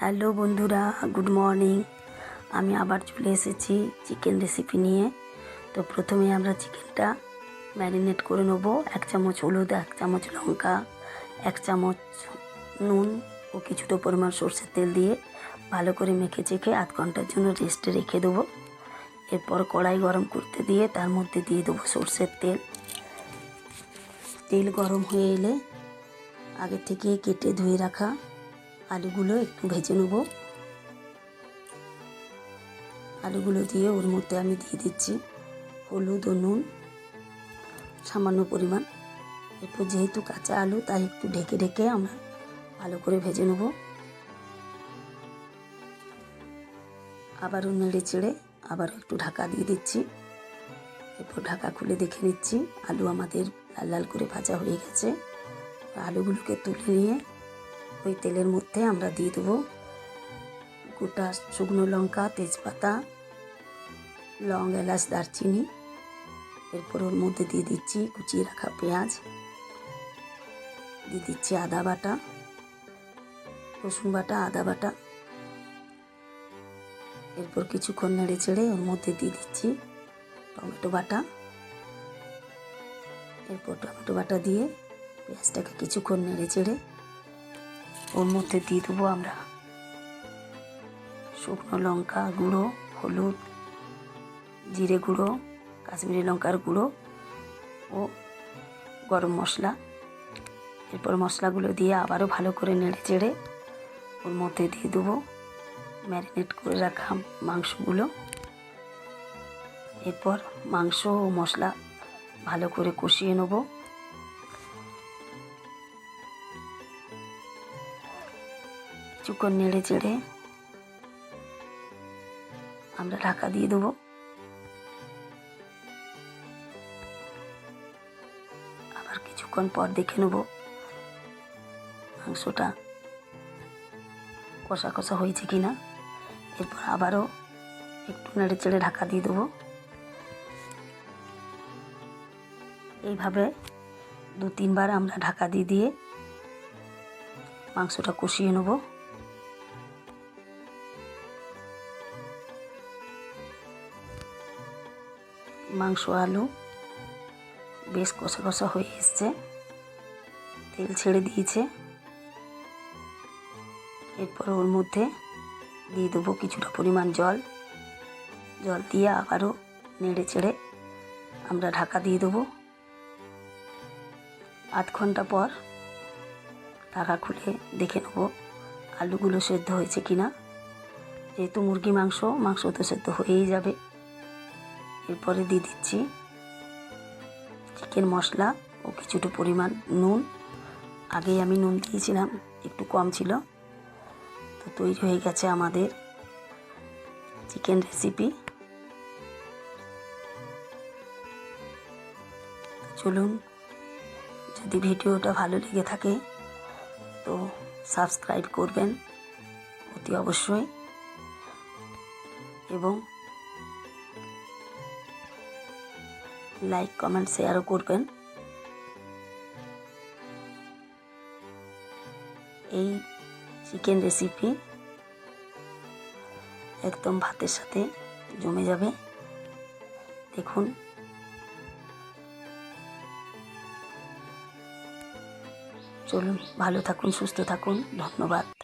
Hello বন্ধুরা, good morning. আমি আবার চলে এসেছি চিকেন রেসিপি নিয়ে। তো প্রথমে আমরা চিকেনটা ম্যারিনেট করে নেব। 1 চামচ হলুদ, 1 চামচ লঙ্কা, 1 চামচ নুন ও কিছুটা পরিমাণ সরষের তেল দিয়ে ভালো করে মেখে চেখে আধ ঘন্টার জন্য রেস্টে রেখে দেবো। এরপর কড়াই গরম করতে দিয়ে তার মধ্যে দিয়ে দেবো সরষের তেল। তেল গরম হয়ে এলে আগে থেকে কেটে ধুয়ে রাখা আলুগুলো একটু ভেজে নেব। আলুগুলো দিয়ে ওর মধ্যে আমি দিয়ে দিচ্ছি হলুদ ও নুন সামান্য পরিমাণ। এরপর যেহেতু কাঁচা আলু তাই একটু ঢেকে ঢেকে আমরা ভালো করে ভেজে নেব। আবারও নেড়ে চেড়ে আবারও একটু ঢাকা দিয়ে দিচ্ছি। এরপর ঢাকা খুলে দেখে নিচ্ছি আলু আমাদের লাল লাল করে ভাজা হয়ে গেছে। আলুগুলোকে তুলে নিয়ে ওই তেলের মধ্যে আমরা দিয়ে দেবো গোটা শুকনো লঙ্কা, তেজপাতা, লং, এলাচ, দারচিনি। এরপর ওর মধ্যে দিয়ে দিচ্ছি কুচিয়ে রাখা পেঁয়াজ, দিয়ে দিচ্ছি আদা বাটা, রসুন বাটা, আদা বাটা। এরপর কিছুক্ষণ নেড়ে চেড়ে ওর মধ্যে দিয়ে দিচ্ছি টমেটো বাটা। এরপর টমেটো বাটা দিয়ে পেঁয়াজটাকে কিছুক্ষণ নেড়ে চেড়ে ওর মধ্যে দিয়ে দেবো আমরা শুকনো লঙ্কা গুঁড়ো, হলুদ, জিরে গুঁড়ো, কাশ্মীরি লঙ্কার গুঁড়ো ও গরম মশলা। এরপর মশলাগুলো দিয়ে আবারও ভালো করে নেড়ে চেড়ে ওর মধ্যে দিয়ে দেবো ম্যারিনেট করে রাখা মাংসগুলো। এরপর মাংস ও মশলা ভালো করে কষিয়ে নেব। কিছুক্ষণ নেড়ে চেড়ে আমরা ঢাকা দিয়ে দেবো। আবার কিছুক্ষণ পর দেখে নেব মাংসটা কষা কষা হয়েছে কিনা। এরপর আবারও একটু নেড়ে চেড়ে ঢাকা দিয়ে দেবো। এইভাবে 2-3 বার আমরা ঢাকা দিয়ে দিয়ে মাংসটা কষিয়ে নেব। মাংস আলু বেশ কষা কষা হয়ে এসছে, তেল ছেড়ে দিয়েছে। এরপর ওর মধ্যে দিয়ে দেবো কিছুটা পরিমাণ জল দিয়ে আবারও নেড়ে চেড়ে আমরা ঢাকা দিয়ে দেবো। আধ ঘন্টা পর ঢাকা খুলে দেখে নেব আলুগুলো সেদ্ধ হয়েছে কিনা। যেহেতু মুরগি মাংস তো সেদ্ধ হয়েই যাবে। এরপরে দিয়ে দিচ্ছি চিকেন মশলা ও কিছুটা পরিমাণ নুন। আগেই আমি নুন দিয়েছিলাম, একটু কম ছিল। তো তৈরি হয়ে গেছে আমাদের চিকেন রেসিপি। চলুন, যদি ভিডিওটা ভালো লেগে থাকে তো সাবস্ক্রাইব করবেন অতি অবশ্যই, এবং লাইক, কমেন্ট, শেয়ারও করবেন। এই চিকেন রেসিপি একদম ভাতের সাথে জমে যাবে। দেখুন, চলুন, ভালো থাকুন, সুস্থ থাকুন। ধন্যবাদ।